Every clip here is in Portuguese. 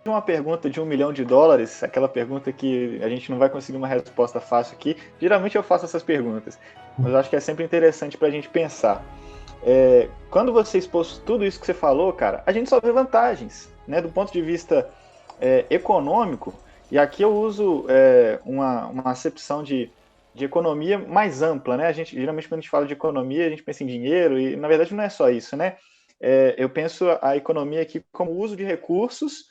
uma pergunta de US$ 1 milhão, aquela pergunta que a gente não vai conseguir uma resposta fácil aqui. Geralmente eu faço essas perguntas, mas eu acho que é sempre interessante para a gente pensar. Quando você expôs tudo isso que você falou, cara, a gente só vê vantagens, né? Do ponto de vista econômico, e aqui eu uso uma acepção de economia mais ampla, né? Geralmente, quando a gente fala de economia, a gente pensa em dinheiro, e na verdade não é só isso, né? Eu penso a economia aqui como uso de recursos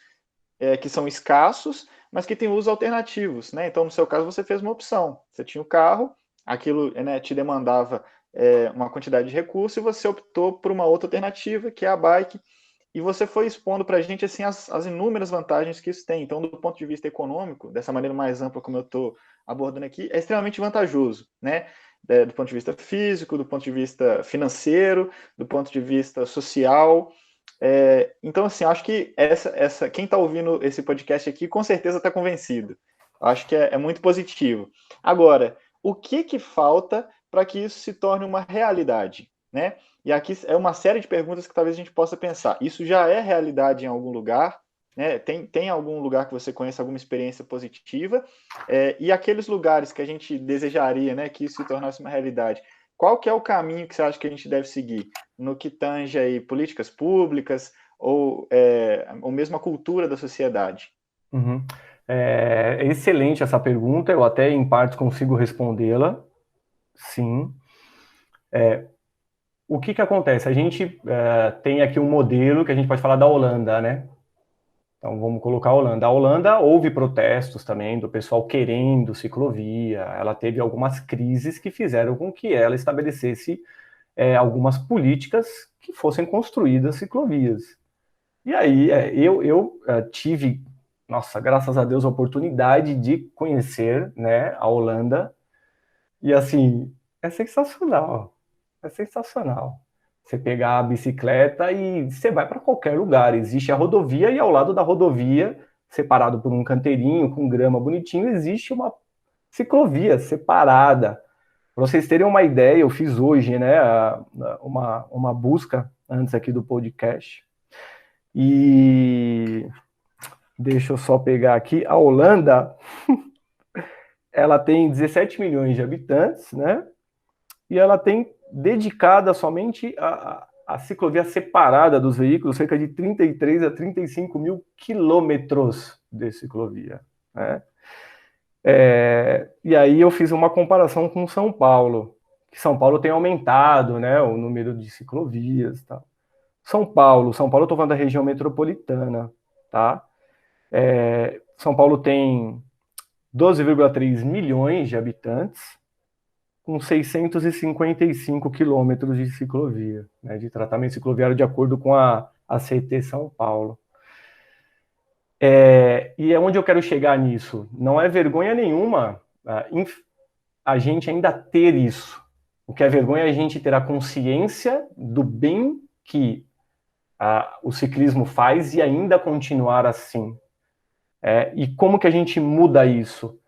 que são escassos, mas que têm usos alternativos, né? Então, no seu caso, você fez uma opção. Você tinha o carro, aquilo, né, te demandava uma quantidade de recursos, e você optou por uma outra alternativa, que é a bike, e você foi expondo para a gente assim, as inúmeras vantagens que isso tem. Então, do ponto de vista econômico, dessa maneira mais ampla como eu estou abordando aqui, é extremamente vantajoso, né? Do ponto de vista físico, do ponto de vista financeiro, do ponto de vista social. Então, assim, acho que quem está ouvindo esse podcast aqui, com certeza está convencido. Acho que é muito positivo. Agora, o que falta para que isso se torne uma realidade, né? E aqui é uma série de perguntas que talvez a gente possa pensar. Isso já é realidade em algum lugar, né? Tem algum lugar que você conheça alguma experiência positiva? E aqueles lugares que a gente desejaria, né, que isso se tornasse uma realidade, qual que é o caminho que você acha que a gente deve seguir no que tange aí políticas públicas ou mesmo a cultura da sociedade? Uhum. É excelente essa pergunta, eu até em parte consigo respondê-la, sim. O que acontece? A gente tem aqui um modelo que a gente pode falar da Holanda, né? Então vamos colocar a Holanda. A Holanda houve protestos também do pessoal querendo ciclovia, ela teve algumas crises que fizeram com que ela estabelecesse algumas políticas que fossem construídas ciclovias. E aí eu tive, nossa, graças a Deus, a oportunidade de conhecer, né, a Holanda. E assim, é sensacional. É sensacional. Você pegar a bicicleta e você vai para qualquer lugar. Existe a rodovia e ao lado da rodovia, separado por um canteirinho com grama bonitinho, existe uma ciclovia separada. Para vocês terem uma ideia, eu fiz hoje, né, uma busca antes aqui do podcast. E deixa eu só pegar aqui. A Holanda, ela tem 17 milhões de habitantes, né? E ela tem dedicada somente a ciclovia separada dos veículos, cerca de 33 a 35 mil quilômetros de ciclovia, né? E aí eu fiz uma comparação com São Paulo, que São Paulo tem aumentado, né, o número de ciclovias, tá? São Paulo, eu estou falando da região metropolitana, tá? São Paulo tem 12,3 milhões de habitantes, com 655 quilômetros de ciclovia, né, de tratamento cicloviário de acordo com a CT São Paulo. E é onde eu quero chegar nisso. Não é vergonha nenhuma a gente ainda ter isso. O que é vergonha é a gente ter a consciência do bem que o ciclismo faz e ainda continuar assim. E como que a gente muda isso?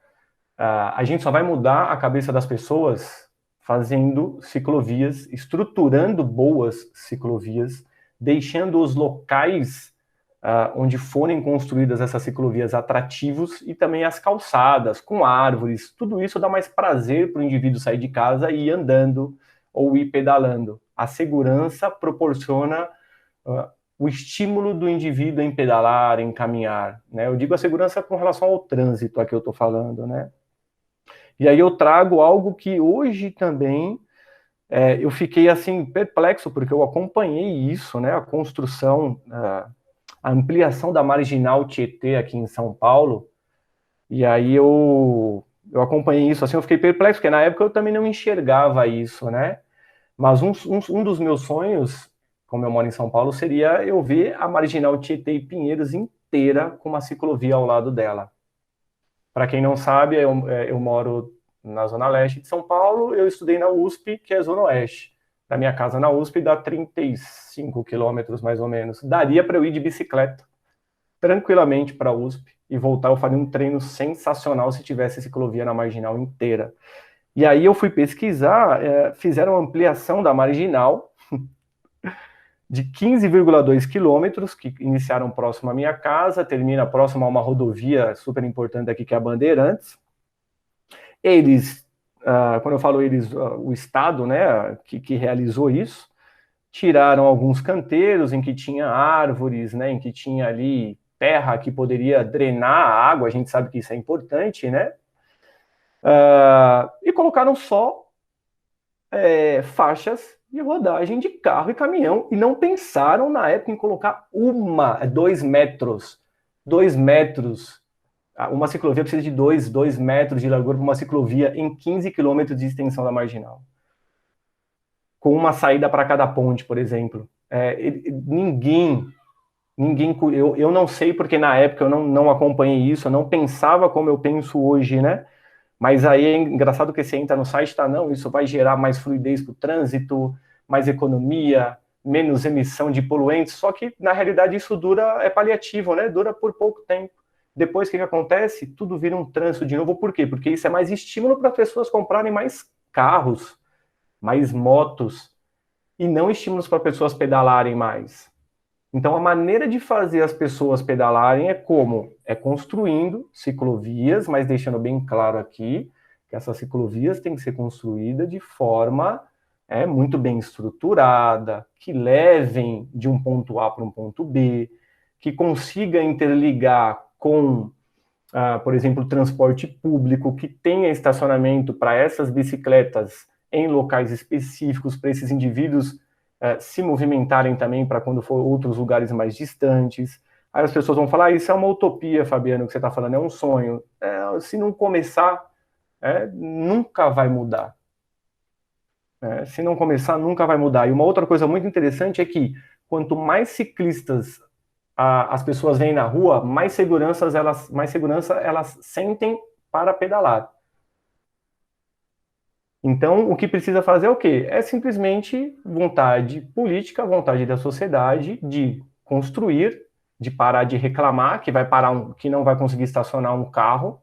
A gente só vai mudar a cabeça das pessoas fazendo ciclovias, estruturando boas ciclovias, deixando os locais onde forem construídas essas ciclovias atrativos e também as calçadas, com árvores. Tudo isso dá mais prazer para o indivíduo sair de casa e ir andando ou ir pedalando. A segurança proporciona o estímulo do indivíduo em pedalar, em caminhar, né? Eu digo a segurança com relação ao trânsito, aqui eu estou falando, né? E aí eu trago algo que hoje também eu fiquei assim perplexo, porque eu acompanhei isso, né? A construção, a ampliação da Marginal Tietê aqui em São Paulo, e aí eu acompanhei isso, assim, eu fiquei perplexo, porque na época eu também não enxergava isso, né? Mas um dos meus sonhos, como eu moro em São Paulo, seria eu ver a Marginal Tietê e Pinheiros inteira com uma ciclovia ao lado dela. Para quem não sabe, eu moro na Zona Leste de São Paulo, eu estudei na USP, que é a Zona Oeste. Da minha casa na USP dá 35 quilômetros, mais ou menos. Daria para eu ir de bicicleta tranquilamente para a USP e voltar. Eu faria um treino sensacional se tivesse ciclovia na Marginal inteira. E aí eu fui pesquisar, fizeram ampliação da Marginal, de 15,2 quilômetros, que iniciaram próximo à minha casa, termina próximo a uma rodovia super importante aqui, que é a Bandeirantes. Eles, quando eu falo eles, o Estado, né, que realizou isso, tiraram alguns canteiros em que tinha árvores, né, em que tinha ali terra que poderia drenar a água, a gente sabe que isso é importante, né? E colocaram só faixas de rodagem de carro e caminhão, e não pensaram na época em colocar 2 metros. 2 metros. Uma ciclovia precisa de 2 metros de largura para uma ciclovia em 15 quilômetros de extensão da marginal. Com uma saída para cada ponte, por exemplo. Ninguém, eu não sei porque na época eu não acompanhei isso, eu não pensava como eu penso hoje, né? Mas aí é engraçado que você entra no site, não, isso vai gerar mais fluidez para o trânsito, mais economia, menos emissão de poluentes, só que na realidade isso é paliativo, né? Dura por pouco tempo. Depois o que acontece? Tudo vira um trânsito de novo, por quê? Porque isso é mais estímulo para as pessoas comprarem mais carros, mais motos, e não estímulos para pessoas pedalarem mais. Então, a maneira de fazer as pessoas pedalarem é como? É construindo ciclovias, mas deixando bem claro aqui que essas ciclovias têm que ser construídas de forma muito bem estruturada, que levem de um ponto A para um ponto B, que consiga interligar com, por exemplo, o transporte público, que tenha estacionamento para essas bicicletas em locais específicos, para esses indivíduos se movimentarem também para quando for outros lugares mais distantes. Aí as pessoas vão falar, isso é uma utopia, Fabiano, que você está falando, é um sonho. Se não começar, nunca vai mudar. Se não começar, nunca vai mudar. E uma outra coisa muito interessante é que quanto mais ciclistas as pessoas veem na rua, mais segurança elas sentem para pedalar. Então, o que precisa fazer é o quê? É simplesmente vontade política, vontade da sociedade de construir, de parar de reclamar que não vai conseguir estacionar um carro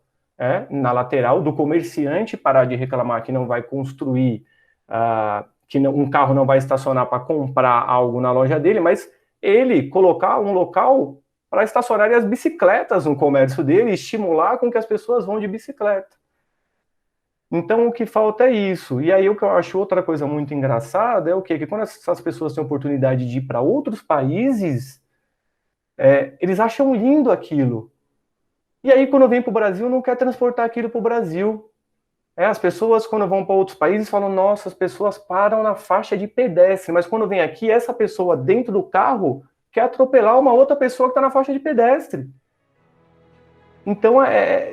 na lateral, do comerciante parar de reclamar que não vai construir, um carro não vai estacionar para comprar algo na loja dele, mas ele colocar um local para estacionarem as bicicletas no comércio dele e estimular com que as pessoas vão de bicicleta. Então, o que falta é isso. E aí, o que eu acho outra coisa muito engraçada é o quê? Que quando essas pessoas têm oportunidade de ir para outros países, eles acham lindo aquilo. E aí, quando vem para o Brasil, não quer transportar aquilo para o Brasil. As pessoas, quando vão para outros países, falam, nossa, as pessoas param na faixa de pedestre. Mas quando vem aqui, essa pessoa dentro do carro quer atropelar uma outra pessoa que está na faixa de pedestre. Então,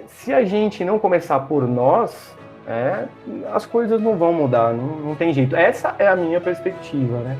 se a gente não começar por nós, as coisas não vão mudar, não tem jeito. Essa é a minha perspectiva, né?